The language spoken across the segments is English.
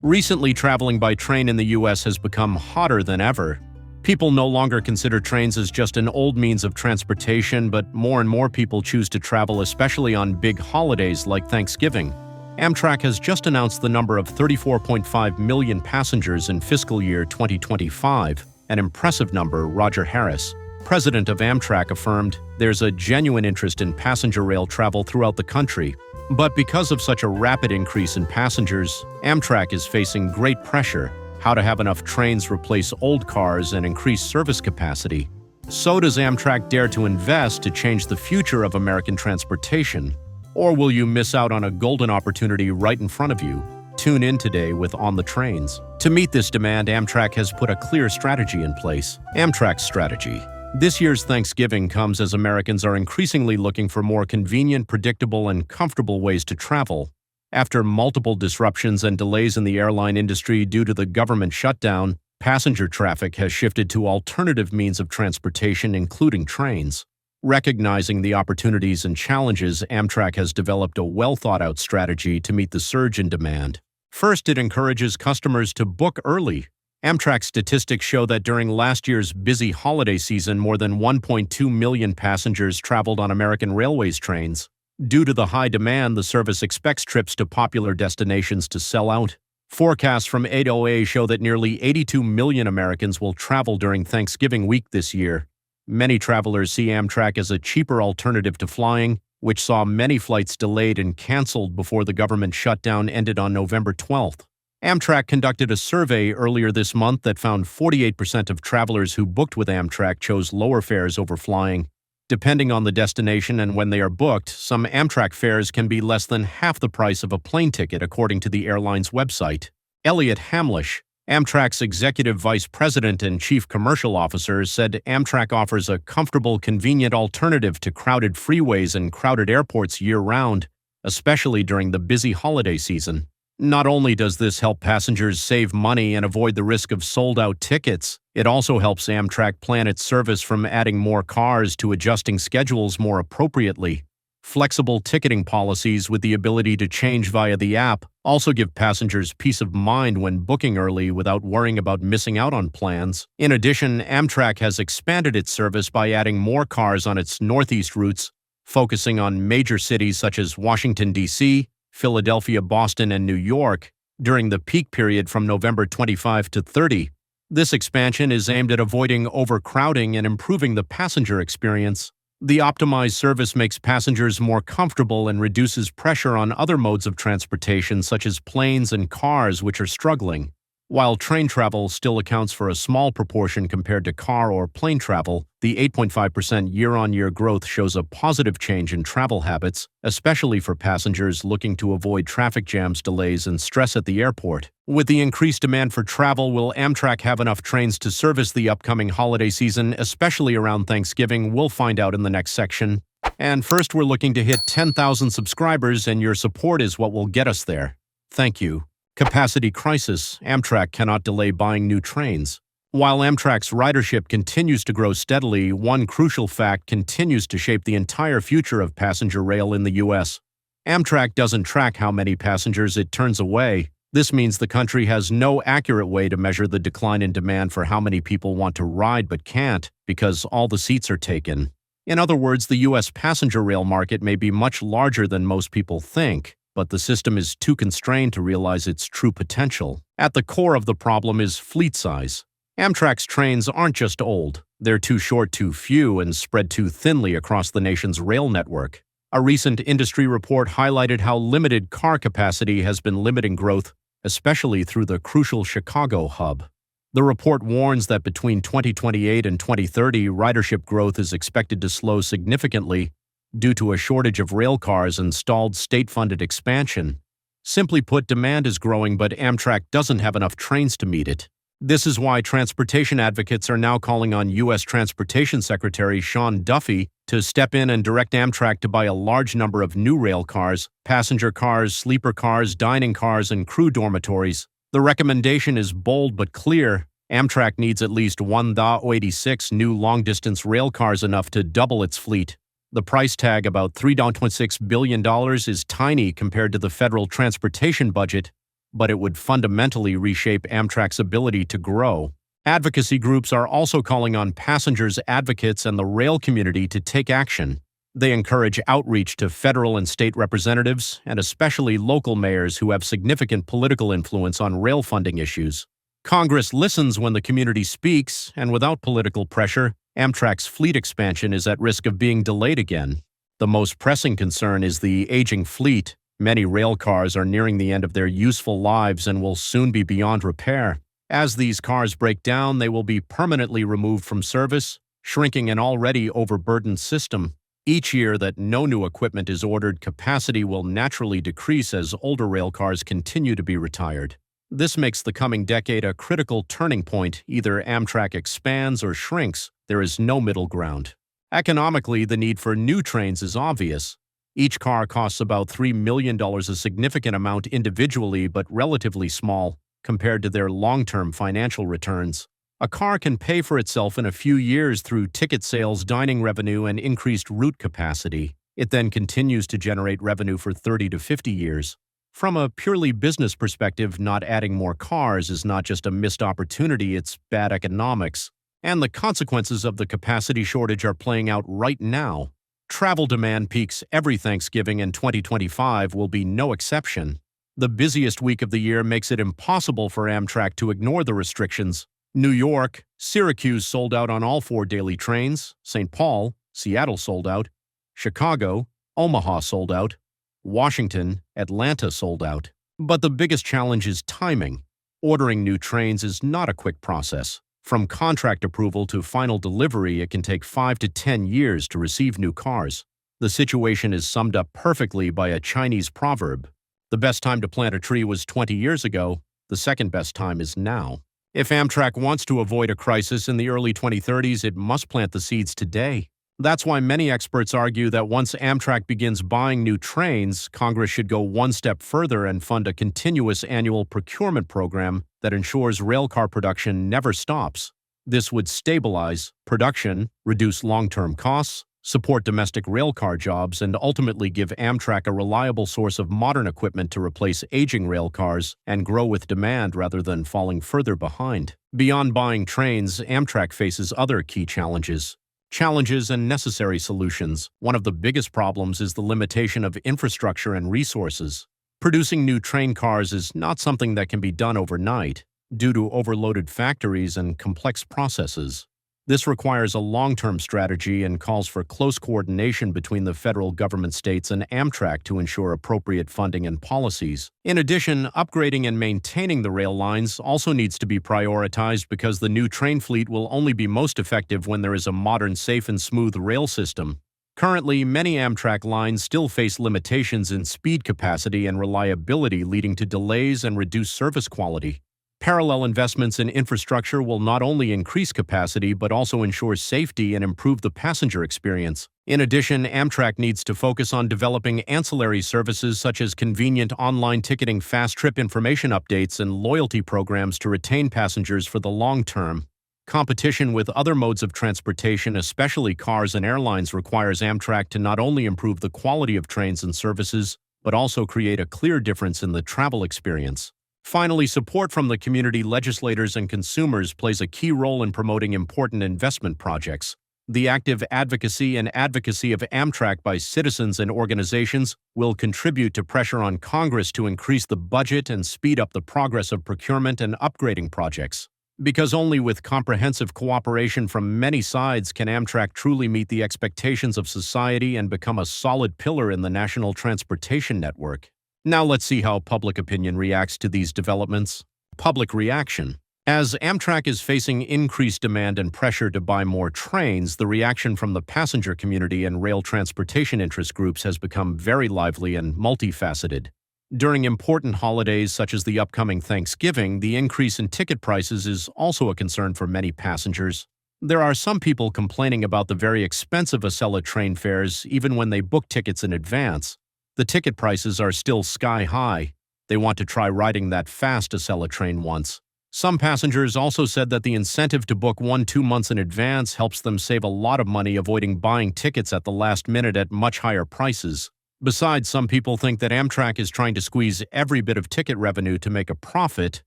Recently, traveling by train in the US has become hotter than ever. People no longer consider trains as just an old means of transportation, but more and more people choose to travel, especially on big holidays like Thanksgiving. Amtrak has just announced the number of 34.5 million passengers in fiscal year 2025, an impressive number, Roger Harris, president of Amtrak, affirmed. There's a genuine interest in passenger rail travel throughout the country. But because of such a rapid increase in passengers, Amtrak is facing great pressure: how to have enough trains replace old cars and increase service capacity. So does Amtrak dare to invest to change the future of American transportation? Or will you miss out on a golden opportunity right in front of you? Tune in today with On the Trains. To meet this demand, Amtrak has put a clear strategy in place. Amtrak's strategy. This year's Thanksgiving comes as Americans are increasingly looking for more convenient, predictable, and comfortable ways to travel. After multiple disruptions and delays in the airline industry due to the government shutdown, passenger traffic has shifted to alternative means of transportation, including trains. Recognizing the opportunities and challenges, Amtrak has developed a well-thought-out strategy to meet the surge in demand. First, it encourages customers to book early. Amtrak statistics show that during last year's busy holiday season, more than 1.2 million passengers traveled on American Railways trains. Due to the high demand, the service expects trips to popular destinations to sell out. Forecasts from AOA show that nearly 82 million Americans will travel during Thanksgiving week this year. Many travelers see Amtrak as a cheaper alternative to flying, which saw many flights delayed and canceled before the government shutdown ended on November 12th. Amtrak conducted a survey earlier this month that found 48% of travelers who booked with Amtrak chose lower fares over flying. Depending on the destination and when they are booked, some Amtrak fares can be less than half the price of a plane ticket, according to the airline's website. Elliot Hamlish, Amtrak's executive vice president and chief commercial officer, said Amtrak offers a comfortable, convenient alternative to crowded freeways and crowded airports year-round, especially during the busy holiday season. Not only does this help passengers save money and avoid the risk of sold-out tickets, it also helps Amtrak plan its service from adding more cars to adjusting schedules more appropriately. Flexible ticketing policies with the ability to change via the app also give passengers peace of mind when booking early without worrying about missing out on plans. In addition, Amtrak has expanded its service by adding more cars on its Northeast routes, focusing on major cities such as Washington, D.C., Philadelphia, Boston, and New York during the peak period from November 25 to 30. This expansion is aimed at avoiding overcrowding and improving the passenger experience. The optimized service makes passengers more comfortable and reduces pressure on other modes of transportation such as planes and cars, which are struggling. While train travel still accounts for a small proportion compared to car or plane travel, the 8.5% year-on-year growth shows a positive change in travel habits, especially for passengers looking to avoid traffic jams, delays, and stress at the airport. With the increased demand for travel, will Amtrak have enough trains to service the upcoming holiday season, especially around Thanksgiving? We'll find out in the next section. And first, we're looking to hit 10,000 subscribers, and your support is what will get us there. Thank you. Capacity crisis. Amtrak cannot delay buying new trains. While Amtrak's ridership continues to grow steadily, one crucial fact continues to shape the entire future of passenger rail in the U.S. Amtrak doesn't track how many passengers it turns away. This means the country has no accurate way to measure the decline in demand for how many people want to ride but can't because all the seats are taken. In other words, the U.S. passenger rail market may be much larger than most people think, but the system is too constrained to realize its true potential. At the core of the problem is fleet size. Amtrak's trains aren't just old. They're too short, too few, and spread too thinly across the nation's rail network. A recent industry report highlighted how limited car capacity has been limiting growth, especially through the crucial Chicago hub. The report warns that between 2028 and 2030, ridership growth is expected to slow significantly due to a shortage of rail cars and stalled state-funded expansion. Simply put, demand is growing, but Amtrak doesn't have enough trains to meet it. This is why transportation advocates are now calling on U.S. Transportation Secretary Sean Duffy to step in and direct Amtrak to buy a large number of new rail cars, passenger cars, sleeper cars, dining cars, and crew dormitories. The recommendation is bold but clear. Amtrak needs at least 1,086 new long-distance rail cars, enough to double its fleet. The price tag, about $3.6 billion, is tiny compared to the federal transportation budget. but it would fundamentally reshape Amtrak's ability to grow. Advocacy groups are also calling on passengers, advocates, and the rail community to take action. They encourage outreach to federal and state representatives, and especially local mayors who have significant political influence on rail funding issues. Congress listens when the community speaks, and without political pressure, Amtrak's fleet expansion is at risk of being delayed again. The most pressing concern is the aging fleet. Many rail cars are nearing the end of their useful lives and will soon be beyond repair. As these cars break down, they will be permanently removed from service, shrinking an already overburdened system. Each year that no new equipment is ordered, capacity will naturally decrease as older rail cars continue to be retired. This makes the coming decade a critical turning point. Either Amtrak expands or shrinks. There is no middle ground. Economically, the need for new trains is obvious. Each car costs about $3 million, a significant amount individually but relatively small compared to their long-term financial returns. A car can pay for itself in a few years through ticket sales, dining revenue, and increased route capacity. It then continues to generate revenue for 30 to 50 years. From a purely business perspective, not adding more cars is not just a missed opportunity, it's bad economics. And the consequences of the capacity shortage are playing out right now. Travel demand peaks every Thanksgiving, and 2025 will be no exception. The busiest week of the year makes it impossible for Amtrak to ignore the restrictions. New York, Syracuse sold out on all 4 daily trains. St. Paul, Seattle sold out. Chicago, Omaha sold out. Washington, Atlanta sold out. But the biggest challenge is timing. Ordering new trains is not a quick process. From contract approval to final delivery, it can take 5 to 10 years to receive new cars. The situation is summed up perfectly by a Chinese proverb. The best time to plant a tree was 20 years ago. The second best time is now. If Amtrak wants to avoid a crisis in the early 2030s, it must plant the seeds today. That's why many experts argue that once Amtrak begins buying new trains, Congress should go one step further and fund a continuous annual procurement program that ensures railcar production never stops. This would stabilize production, reduce long-term costs, support domestic railcar jobs, and ultimately give Amtrak a reliable source of modern equipment to replace aging railcars and grow with demand rather than falling further behind. Beyond buying trains, Amtrak faces other key challenges. Challenges and necessary solutions. One of the biggest problems is the limitation of infrastructure and resources. Producing new train cars is not something that can be done overnight, due to overloaded factories and complex processes. This requires a long-term strategy and calls for close coordination between the federal government, states, and Amtrak to ensure appropriate funding and policies. In addition, upgrading and maintaining the rail lines also needs to be prioritized because the new train fleet will only be most effective when there is a modern, safe, and smooth rail system. Currently, many Amtrak lines still face limitations in speed capacity and reliability, leading to delays and reduced service quality. Parallel investments in infrastructure will not only increase capacity but also ensure safety and improve the passenger experience. In addition, Amtrak needs to focus on developing ancillary services such as convenient online ticketing, fast trip information updates, and loyalty programs to retain passengers for the long term. Competition with other modes of transportation, especially cars and airlines, requires Amtrak to not only improve the quality of trains and services, but also create a clear difference in the travel experience. Finally, support from the community, legislators, and consumers plays a key role in promoting important investment projects. The active advocacy of Amtrak by citizens and organizations will contribute to pressure on Congress to increase the budget and speed up the progress of procurement and upgrading projects. Because only with comprehensive cooperation from many sides can Amtrak truly meet the expectations of society and become a solid pillar in the national transportation network. Now let's see how public opinion reacts to these developments. Public reaction. As Amtrak is facing increased demand and pressure to buy more trains, the reaction from the passenger community and rail transportation interest groups has become very lively and multifaceted. During important holidays such as the upcoming Thanksgiving, the increase in ticket prices is also a concern for many passengers. There are some people complaining about the very expensive Acela train fares even when they book tickets in advance. The ticket prices are still sky high. They want to try riding that fast Acela train once. Some passengers also said that the incentive to book 1-2 months in advance helps them save a lot of money, avoiding buying tickets at the last minute at much higher prices. Besides, some people think that Amtrak is trying to squeeze every bit of ticket revenue to make a profit,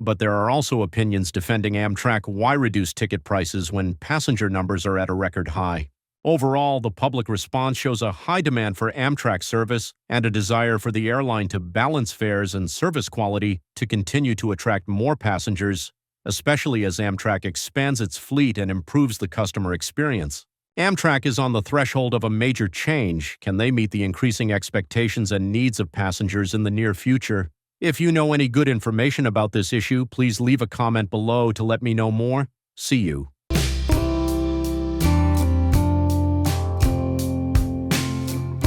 but there are also opinions defending Amtrak why reduce ticket prices when passenger numbers are at a record high. Overall, the public response shows a high demand for Amtrak service and a desire for the airline to balance fares and service quality to continue to attract more passengers, especially as Amtrak expands its fleet and improves the customer experience. Amtrak is on the threshold of a major change. Can they meet the increasing expectations and needs of passengers in the near future? If you know any good information about this issue, please leave a comment below to let me know more. See you.